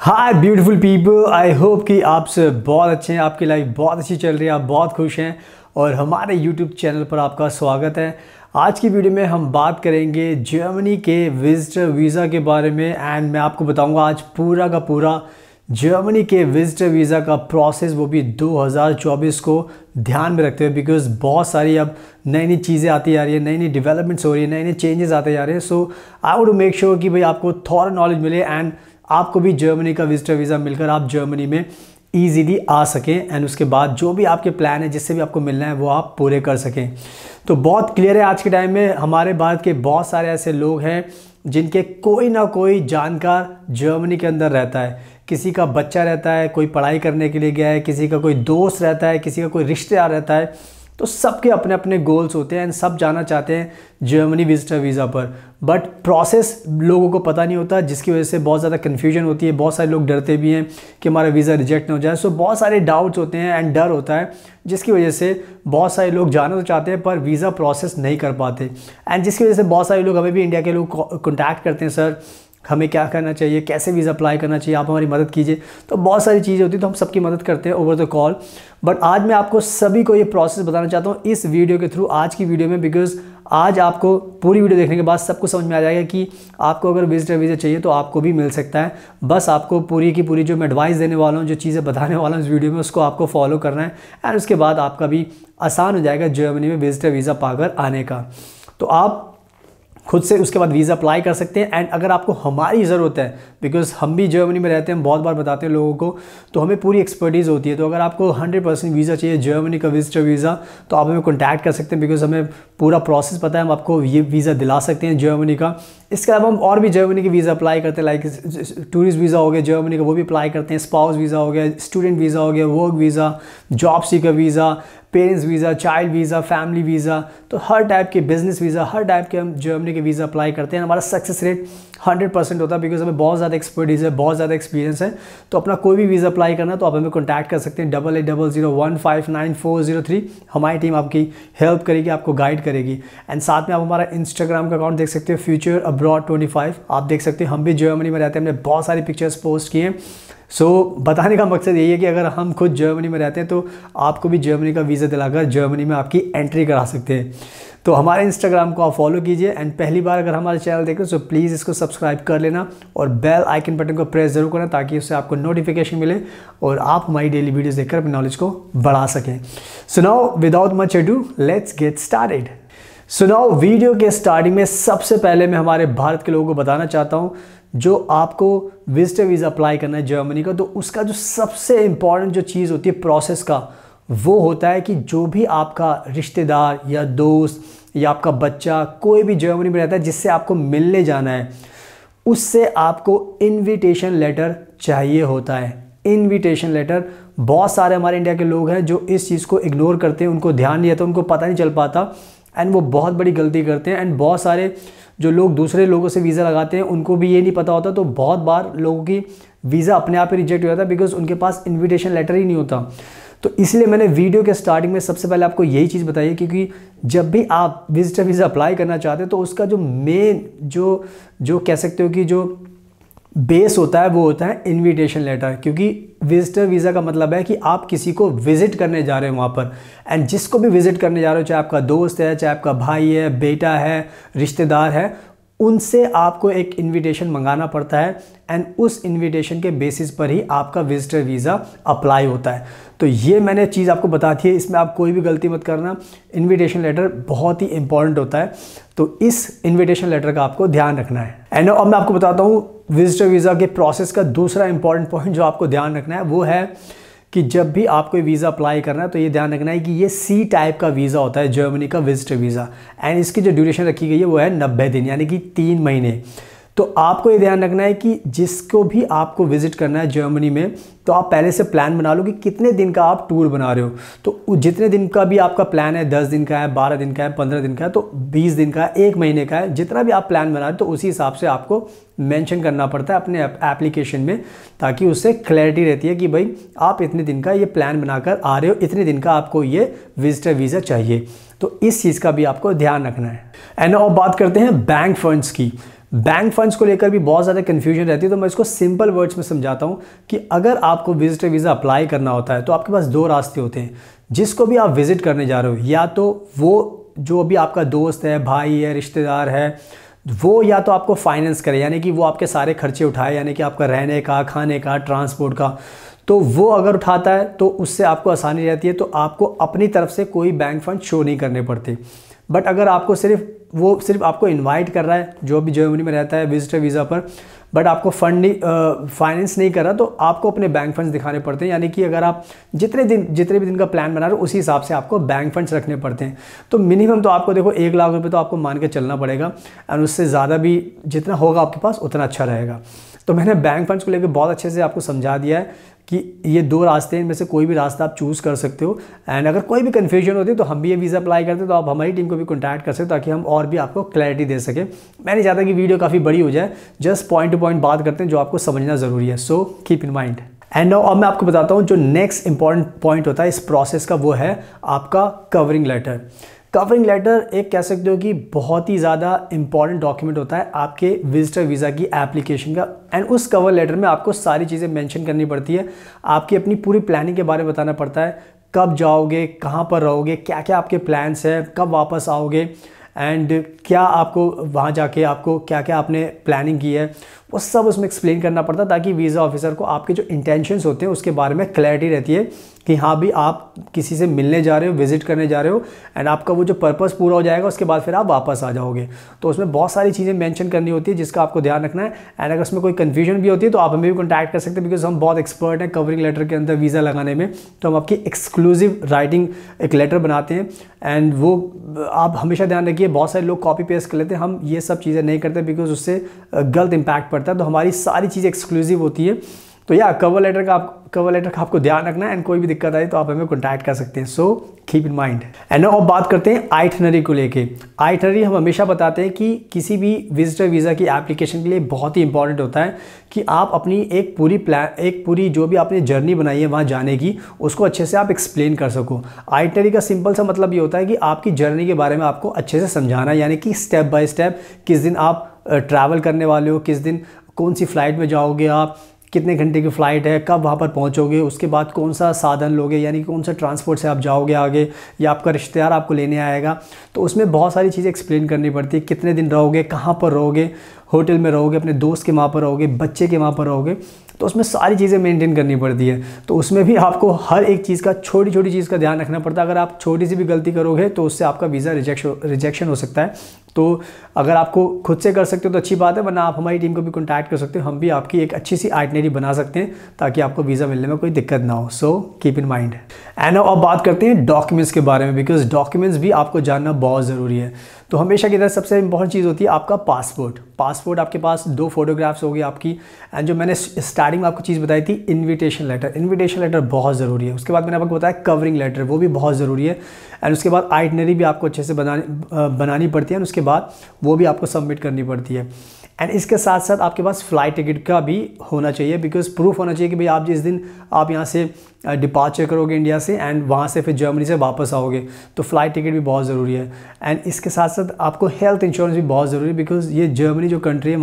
Hi beautiful people, I hope कि आप सब बहुत अच्छे हैं, आपकी लाइफ बहुत अच्छी चल रही है, आप बहुत खुश हैं और हमारे यूट्यूब चैनल पर आपका स्वागत है। आज की वीडियो में हम बात करेंगे जर्मनी के विजिटर वीज़ा के बारे में एंड मैं आपको बताऊंगा आज पूरा का पूरा जर्मनी के विजिटर वीज़ा का प्रोसेस, वो भी 2024 को ध्यान में रखते हुए, बिकॉज बहुत सारी अब नई नई चीज़ें आती जा रही है, नई नई डेवलपमेंट्स हो रही है, नए नए चेंजेस आते जा रहे हैं। So I want to make sure कि भाई आपको थोड़ा नॉलेज मिले एंड आपको भी जर्मनी का विजिटर वीज़ा मिलकर आप जर्मनी में ईजीली आ सकें एंड उसके बाद जो भी आपके प्लान है, जिससे भी आपको मिलना है, वो आप पूरे कर सकें। तो बहुत क्लियर है, आज के टाइम में हमारे भारत के बहुत सारे ऐसे लोग हैं जिनके कोई ना कोई जानकार जर्मनी के अंदर रहता है। किसी का बच्चा रहता है, कोई पढ़ाई करने के लिए गया है, किसी का कोई दोस्त रहता है, किसी का कोई रिश्तेदार रहता है। तो सबके अपने अपने गोल्स होते हैं एंड सब जाना चाहते हैं जर्मनी विजिटर वीज़ा पर, बट प्रोसेस लोगों को पता नहीं होता, जिसकी वजह से बहुत ज़्यादा कन्फ्यूजन होती है। बहुत सारे लोग डरते भी हैं कि हमारा वीज़ा रिजेक्ट ना हो जाए। सो बहुत सारे डाउट्स होते हैं एंड डर होता है, जिसकी वजह से बहुत सारे लोग जाना तो चाहते हैं पर वीज़ा प्रोसेस नहीं कर पाते एंड जिसकी वजह से बहुत सारे लोग, हमें भी इंडिया के लोग कॉन्टैक्ट करते हैं, सर हमें क्या करना चाहिए, कैसे वीज़ा अप्लाई करना चाहिए, आप हमारी मदद कीजिए। तो बहुत सारी चीज़ें होती हैं, तो हम सबकी मदद करते हैं ओवर द कॉल। बट आज मैं आपको सभी को ये प्रोसेस बताना चाहता हूँ इस वीडियो के थ्रू, आज की वीडियो में, बिकॉज आज आपको पूरी वीडियो देखने के बाद सबको समझ में आ जाएगा कि आपको अगर विजिटर वीज़ा चाहिए तो आपको भी मिल सकता है। बस आपको पूरी की पूरी जो मैं एडवाइस देने वाला हूँ, जो चीज़ें बताने वाला हूँ इस वीडियो में, उसको आपको फॉलो करना है एंड उसके बाद आपका भी आसान हो जाएगा जर्मनी में विजिटर वीज़ा पाकर आने का। तो आप खुद से उसके बाद वीज़ा अप्लाई कर सकते हैं एंड अगर आपको हमारी ज़रूरत है, बिकॉज हम भी जर्मनी में रहते हैं, हम बहुत बार बताते हैं लोगों को, तो हमें पूरी एक्सपर्टीज़ होती है। तो अगर आपको 100% वीज़ा चाहिए जर्मनी का विजिटर वीज़ा, तो आप हमें कॉन्टैक्ट कर सकते हैं, बिकॉज हमें पूरा प्रोसेस पता है, हम आपको ये वीज़ा दिला सकते हैं जर्मनी का। इसके अलावा हम और भी जर्मनी के वीज़ा अप्लाई करते हैं, लाइक टूरिस्ट वीज़ा हो गया जर्मनी का, वो भी अप्लाई करते हैं। स्पाउस वीज़ा हो गया, स्टूडेंट वीज़ा हो गया, work visa, job seeker visa, parents visa, child visa, family visa, तो हर टाइप के, बिजनेस वीज़ा, हर टाइप के हम जर्मनी के वीज़ा अप्लाई करते हैं। हमारा सक्सेस रेट 100% होता है, बिकॉज हमें बहुत ज़्यादा एक्सपर्टीज़ है, बहुत ज़्यादा एक्सपीरियंस है। तो अपना कोई भी वीज़ा अप्लाई करना तो आप हमें कॉन्टैक्ट कर सकते हैं 8800159403। हमारी टीम आपकी हेल्प करेगी, आपको गाइड करेगी एंड साथ में आप हमारा इंस्टाग्राम का अकाउंट देख सकते हो, फ्यूचर अब्रॉड 25। आप देख सकते हैं हम भी जर्मनी में रहते हैं, हमने बहुत सारी पिक्चर्स पोस्ट किए हैं। सो बताने का मकसद यही है कि अगर हम खुद जर्मनी में रहते हैं तो आपको भी जर्मनी का वीज़ा दिलाकर जर्मनी में आपकी एंट्री करा सकते हैं। तो हमारे इंस्टाग्राम को आप फॉलो कीजिए एंड पहली बार अगर हमारे चैनल देख रहे हो तो प्लीज़ इसको सब्सक्राइब कर लेना और बेल आइकन बटन को प्रेस जरूर करना, ताकि उससे आपको नोटिफिकेशन मिले और आप हमारी डेली वीडियोस देखकर अपनी नॉलेज को बढ़ा सकें। So now without much ado let's get started. So now video के स्टार्टिंग में सबसे पहले मैं हमारे भारत के लोगों को बताना चाहता हूँ, जो आपको विजिटर वीज़ा अप्लाई करना है जर्मनी का, तो उसका जो सबसे इम्पॉर्टेंट जो चीज़ होती है प्रोसेस का, वो होता है कि जो भी आपका रिश्तेदार या दोस्त या आपका बच्चा कोई भी जर्मनी में रहता है जिससे आपको मिलने जाना है, उससे आपको इनविटेशन लेटर चाहिए होता है। इनविटेशन लेटर, बहुत सारे हमारे इंडिया के लोग हैं जो इस चीज़ को इग्नोर करते हैं, उनको ध्यान नहीं आता, उनको पता नहीं चल पाता एंड वो बहुत बड़ी गलती करते हैं। एंड बहुत सारे जो लोग दूसरे लोगों से वीज़ा लगाते हैं उनको भी ये नहीं पता होता, तो बहुत बार लोगों की वीज़ा अपने आप ही रिजेक्ट हो जाता है, बिकॉज उनके पास इनविटेशन लेटर ही नहीं होता। तो इसलिए मैंने वीडियो के स्टार्टिंग में सबसे पहले आपको यही चीज़ बताई है, क्योंकि जब भी आप विजिटर वीज़ा अप्लाई करना चाहते हैं तो उसका जो मेन जो कह सकते हो कि जो बेस होता है वो होता है इनविटेशन लेटर। क्योंकि विजिटर वीज़ा का मतलब है कि आप किसी को विज़िट करने जा रहे हो वहाँ पर, एंड जिसको भी विज़िट करने जा रहे हो, चाहे आपका दोस्त है, चाहे आपका भाई है, बेटा है, रिश्तेदार है, उनसे आपको एक इनविटेशन मंगाना पड़ता है एंड उस इनविटेशन के बेसिस पर ही आपका विजिटर वीज़ा अप्लाई होता है। तो ये मैंने चीज़ आपको बता दी है, इसमें आप कोई भी गलती मत करना। इनविटेशन लेटर बहुत ही इंपॉर्टेंट होता है, तो इस इनविटेशन लेटर का आपको ध्यान रखना है। एंड अब मैं आपको बताता हूँ विजिटर वीज़ा के प्रोसेस का दूसरा इंपॉर्टेंट पॉइंट जो आपको ध्यान रखना है, वो है कि जब भी आपको वीज़ा अप्लाई करना है तो ये ध्यान रखना है कि ये सी टाइप का वीज़ा होता है जर्मनी का विजिटर वीज़ा, एंड इसकी जो ड्यूरेशन रखी गई है वो है 90 दिन, यानी कि 3 महीने। तो आपको ये ध्यान रखना है कि जिसको भी आपको विजिट करना है जर्मनी में, तो आप पहले से प्लान बना लो कि कितने दिन का आप टूर बना रहे हो। तो जितने दिन का भी आपका प्लान है, 10 दिन का है, 12 दिन का है, 15 दिन का है, तो 20 दिन का है, 1 महीने का है, जितना भी आप प्लान बना रहे हो, तो उसी हिसाब से आपको मेंशन करना पड़ता है अपने एप्लीकेशन में, ताकि उससे क्लैरिटी रहती है कि भाई आप इतने दिन का ये प्लान बनाकर आ रहे हो, इतने दिन का आपको ये विजिटर वीज़ा चाहिए। तो इस चीज़ का भी आपको ध्यान रखना है। एंड अब बात करते हैं बैंक फंड्स की। बैंक फंड्स को लेकर भी बहुत ज़्यादा कन्फ्यूजन रहती है, तो मैं इसको सिंपल वर्ड्स में समझाता हूँ कि अगर आपको विजिटर वीज़ा अप्लाई करना होता है तो आपके पास दो रास्ते होते हैं। जिसको भी आप विज़िट करने जा रहे हो, या तो वो जो भी आपका दोस्त है, भाई है, रिश्तेदार है, वो या तो आपको फाइनेंस करे, यानी कि वो आपके सारे खर्चे उठाए, यानी कि आपका रहने का, खाने का, ट्रांसपोर्ट का, तो वो अगर उठाता है तो उससे आपको आसानी रहती है, तो आपको अपनी तरफ से कोई बैंक फंड शो नहीं करने पड़ते। बट अगर आपको सिर्फ आपको इनवाइट कर रहा है, जो भी जर्मनी में रहता है विजिटर वीज़ा पर, बट आपको फंड नहीं, फाइनेंस नहीं कर रहा, तो आपको अपने बैंक फंड्स दिखाने पड़ते हैं। यानी कि अगर आप जितने भी दिन का प्लान बना रहे हो उसी हिसाब से आपको बैंक फंड्स रखने पड़ते हैं। तो मिनिमम तो आपको देखो 1 लाख रुपए तो आपको मान के चलना पड़ेगा, और उससे ज़्यादा भी जितना होगा आपके पास उतना अच्छा रहेगा। तो मैंने बैंक फंड्स को लेकर बहुत अच्छे से आपको समझा दिया है कि ये दो रास्ते हैं, इनमें से कोई भी रास्ता आप चूज़ कर सकते हो। एंड अगर कोई भी कन्फ्यूजन होती है तो हम भी ये वीज़ा अप्लाई करते हैं, तो आप हमारी टीम को भी कॉन्टैक्ट कर सकते हो ताकि हम और भी आपको क्लैरिटी दे सकें। मैं नहीं चाहता कि वीडियो काफ़ी बड़ी हो जाए, जस्ट पॉइंट टू पॉइंट बात करते हैं जो आपको समझना ज़रूरी है। So keep in mind. And now अब मैं आपको बताता हूँ जो नेक्स्ट इंपॉर्टेंट पॉइंट होता है इस प्रोसेस का, वो है आपका कवरिंग लेटर। कवरिंग लेटर एक कह सकते हो कि बहुत ही ज़्यादा इंपॉर्टेंट डॉक्यूमेंट होता है आपके विजिटर वीज़ा की एप्लीकेशन का। एंड उस कवर लेटर में आपको सारी चीज़ें मेंशन करनी पड़ती है, आपकी अपनी पूरी प्लानिंग के बारे में बताना पड़ता है, कब जाओगे, कहाँ पर रहोगे, क्या क्या आपके प्लान्स हैं, कब वापस आओगे, एंड क्या आपको वहाँ जाके आपको क्या क्या आपने प्लानिंग की है, वो सब उसमें एक्सप्लेन करना पड़ता है, ताकि वीज़ा ऑफिसर को आपके जो इंटेंशंस होते हैं उसके बारे में क्लैरिटी रहती है कि हाँ भी आप किसी से मिलने जा रहे हो, विजिट करने जा रहे हो, एंड आपका वो जो पर्पस पूरा हो जाएगा उसके बाद फिर आप वापस आ जाओगे। तो उसमें बहुत सारी चीज़ें मेंशन करनी होती है जिसका आपको ध्यान रखना है। एंड अगर उसमें कोई कन्फ्यूजन भी होती है तो आप हमें भी कॉन्टैक्ट कर सकते हैं, बिकॉज हम बहुत एक्सपर्ट हैं कवरिंग लेटर के अंदर वीज़ा लगाने में। तो हम आपकी एक्सक्लूसिव राइटिंग एक लेटर बनाते हैं, एंड वो आप हमेशा ध्यान रखिए, बहुत सारे लोग कॉपी पेस्ट कर लेते हैं, हम ये सब चीज़ें नहीं करते बिकॉज उससे गलत इंपैक्ट पड़ता है। तो हमारी सारी चीज़ें एक्सक्लूसिव होती है। तो या कवर लेटर का आपको ध्यान रखना है, एंड कोई भी दिक्कत आई तो आप हमें कॉन्टैक्ट कर सकते हैं। So keep in mind. And अब बात करते हैं आइटनरी को लेके। आइटनरी हम हमेशा बताते हैं कि किसी भी विजिटर वीज़ा की एप्लीकेशन के लिए बहुत ही इंपॉर्टेंट होता है कि आप अपनी एक पूरी जो भी आपने जर्नी बनाई है वहाँ जाने की, उसको अच्छे से आप एक्सप्लेन कर सको। आइटनरी का सिंपल सा मतलब ये होता है कि आपकी जर्नी के बारे में आपको अच्छे से समझाना, यानी कि स्टेप बाय स्टेप किस दिन आप ट्रैवल करने वाले हो, किस दिन कौन सी फ़्लाइट में जाओगे आप, कितने घंटे की फ़्लाइट है, कब वहाँ पर पहुँचोगे, उसके बाद कौन सा साधन लोगे, यानी कौन सा ट्रांसपोर्ट से आप जाओगे आगे, या आपका रिश्तेदार आपको लेने आएगा। तो उसमें बहुत सारी चीज़ें एक्सप्लेन करनी पड़ती है, कितने दिन रहोगे, कहाँ पर रहोगे, होटल में रहोगे, अपने दोस्त के वहाँ पर रहोगे, बच्चे के वहाँ पर रहोगे, तो उसमें सारी चीज़ें मेंटेन करनी पड़ती है। तो उसमें भी आपको हर एक चीज़ का, छोटी छोटी चीज़ का ध्यान रखना पड़ता है। अगर आप छोटी सी भी गलती करोगे तो उससे आपका वीज़ा रिजेक्शन हो सकता है। तो अगर आपको खुद से कर सकते हो तो अच्छी बात है, वरना आप हमारी टीम को भी कॉन्टैक्ट कर सकते हो, हम भी आपकी एक अच्छी सी आइटनरी बना सकते हैं ताकि आपको वीज़ा मिलने में कोई दिक्कत ना हो। So keep in mind. And अब बात करते हैं डॉक्यूमेंट्स के बारे में, बिकॉज डॉक्यूमेंट्स भी आपको जानना बहुत ज़रूरी है। तो हमेशा की तरह सबसे इंपॉर्टेंट चीज़ होती है आपका पासपोर्ट आपके पास 2 फोटोग्राफ्स होगी आपकी। एंड जो मैंने स्टार्टिंग में आपको चीज़ बताई थी, इन्विटेशन लेटर बहुत ज़रूरी है। उसके बाद मैंने आपको बताया कवरिंग लेटर, वो भी बहुत ज़रूरी है। एंड उसके बाद आइटनरी भी आपको अच्छे से बनानी पड़ती है, और उसके बाद वो भी आपको सबमिट करनी पड़ती है। एंड इसके साथ साथ आपके पास फ़्लाइट टिकट का भी होना चाहिए, बिकॉज प्रूफ होना चाहिए कि भाई आप जिस दिन आप यहाँ से डिपार्चर करोगे इंडिया से, एंड वहाँ से फिर जर्मनी से वापस आओगे, तो फ़्लाइट टिकट भी बहुत ज़रूरी है। एंड इसके साथ साथ आपको हेल्थ इंश्योरेंस भी बहुत ज़रूरी है, बिकॉज ये जर्मनी जो कंट्री है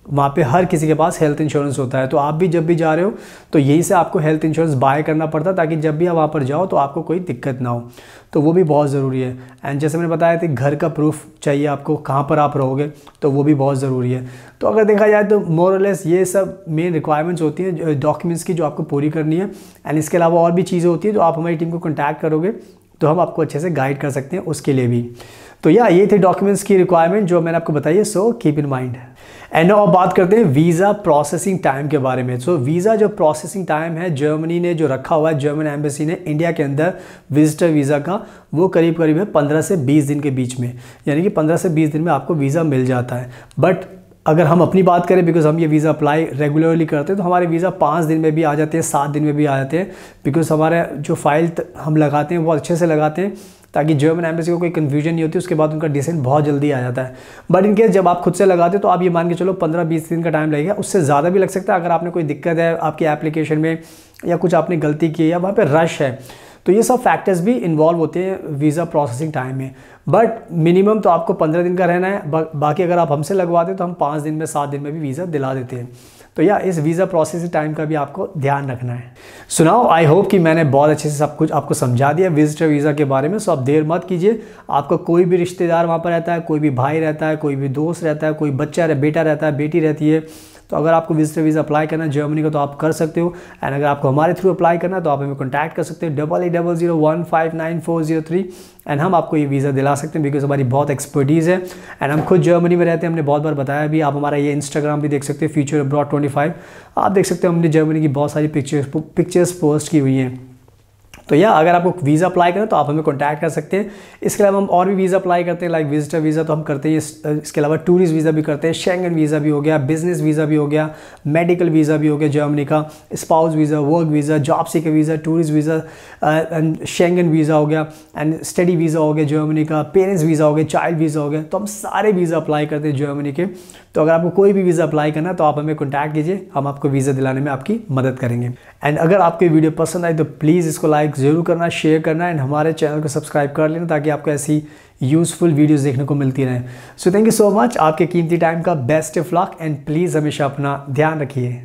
वहाँ पे हर किसी के पास हेल्थ इंश्योरेंस होता है। तो आप भी जब भी जा रहे हो तो यहीं से आपको हेल्थ इंश्योरेंस बाय करना पड़ता है, ताकि जब भी आप वहाँ पर जाओ तो आपको कोई दिक्कत ना हो। तो वो भी बहुत ज़रूरी है। एंड जैसे मैंने बताया था, घर का प्रूफ चाहिए आपको, कहाँ पर आप रहोगे, तो वो भी बहुत ज़रूरी है। तो अगर देखा जाए तो मोर और लेस ये सब मेन रिक्वायरमेंट्स होती हैं डॉक्यूमेंट्स की, जो आपको पूरी करनी है। एंड इसके अलावा और भी चीज़ें होती हैं जो आप हमारी टीम को कॉन्टैक्ट करोगे तो हम आपको अच्छे से गाइड कर सकते हैं उसके लिए भी। तो ये थी डॉक्यूमेंट्स की रिक्वायरमेंट जो मैंने आपको बताई है। So keep in mind. And अब बात करते हैं वीज़ा प्रोसेसिंग टाइम के बारे में। सो वीज़ा जो प्रोसेसिंग टाइम है जर्मनी ने जो रखा हुआ है, जर्मन एम्बेसी ने इंडिया के अंदर विजिटर वीज़ा का, वो करीब है 15 से 20 दिन के बीच में, यानी कि 15 से 20 दिन में आपको वीज़ा मिल जाता है। बट अगर हम अपनी बात करें, बिकॉज हम ये वीज़ा अप्लाई रेगुलरली करते हैं, तो हमारे वीज़ा 5 दिन में भी आ जाते हैं, 7 दिन में भी आ जाते हैं, बिकॉज हमारे जो फाइल हम लगाते हैं वो अच्छे से लगाते हैं, ताकि जर्मन एम्बेसी को कोई कन्फ्यूजन नहीं होती। उसके बाद उनका डिसीजन बहुत जल्दी आ जाता है। बट इनकेस जब आप खुद से लगाते हो तो आप ये मान के चलो 15-20 दिन का टाइम लगेगा, उससे ज़्यादा भी लग सकता है। अगर आपने कोई दिक्कत है आपकी एप्लीकेशन में, या कुछ आपने गलती की है, या वहाँ पे रश है, तो ये सब फैक्टर्स भी इन्वॉल्व होते हैं वीज़ा प्रोसेसिंग टाइम में। बट मिनिमम तो आपको 15 दिन का रहना है, बाकी अगर आप हमसे लगवाते तो हम 5 दिन में 7 दिन में भी वीज़ा दिला देते हैं। तो या इस वीज़ा प्रोसेसिंग टाइम का भी आपको ध्यान रखना है। सो नाउ आई होप कि मैंने बहुत अच्छे से सब कुछ आपको समझा दिया विजिटर वीज़ा के बारे में। सो आप देर मत कीजिए, आपका कोई भी रिश्तेदार वहाँ पर रहता है, कोई भी भाई रहता है, कोई भी दोस्त रहता है, कोई बच्चा बेटा रहता है, बेटी रहती है, तो अगर आपको विजिटर वीज़ा अप्लाई करना है जर्मनी का तो आप कर सकते हो। एंड अगर आपको हमारे थ्रू अप्लाई करना है तो आप हमें कॉन्टैक्ट कर सकते हैं 8800159403 एंड हम आपको ये वीज़ा दिला सकते हैं, बिकॉज हमारी बहुत एक्सपर्टीज़ है एंड हम खुद जर्मनी में रहते हैं। हमने बहुत बार बताया भी, आप हमारा ये इंस्टाग्राम भी देख सकते हैं फ्यूचर अब्रॉड 25, आप देख सकते हो हमने जर्मनी की बहुत सारी पिक्चर्स पोस्ट की हुई हैं। तो या अगर आपको वीज़ा अप्लाई करना तो आप हमें कॉन्टैक्ट कर सकते हैं। इसके अलावा हम और भी वीज़ा अप्लाई करते हैं, लाइक विजिटर वीज़ा तो हम करते हैं, इसके अलावा टूरिस्ट वीज़ा भी करते हैं, शेंगन वीज़ा भी हो गया, बिजनेस वीज़ा भी हो गया, मेडिकल वीज़ा भी हो गया जर्मनी का, spouse visa, work visa, job seeker visa, tourist visa and Schengen visa हो गया एंड स्टडी वीज़ा हो गया जर्मनी का, पेरेंट्स वीज़ा हो गया, चाइल्ड वीज़ा हो गया। तो हम सारे वीज़ा अप्लाई करते हैं जर्मनी के। तो अगर आपको कोई भी वीज़ा अप्लाई करना है तो आप हमें कॉन्टैक्ट कीजिए, हम आपको वीज़ा दिलाने में आपकी मदद करेंगे। एंड अगर आपको ये वीडियो पसंद आई तो प्लीज़ इसको लाइक ज़रूर करना, शेयर करना एंड हमारे चैनल को सब्सक्राइब कर लेना, ताकि आपको ऐसी यूज़फुल वीडियोस देखने को मिलती रहें। So thank you so much, आपके कीमती टाइम का best of luck and please हमेशा अपना ध्यान रखिए।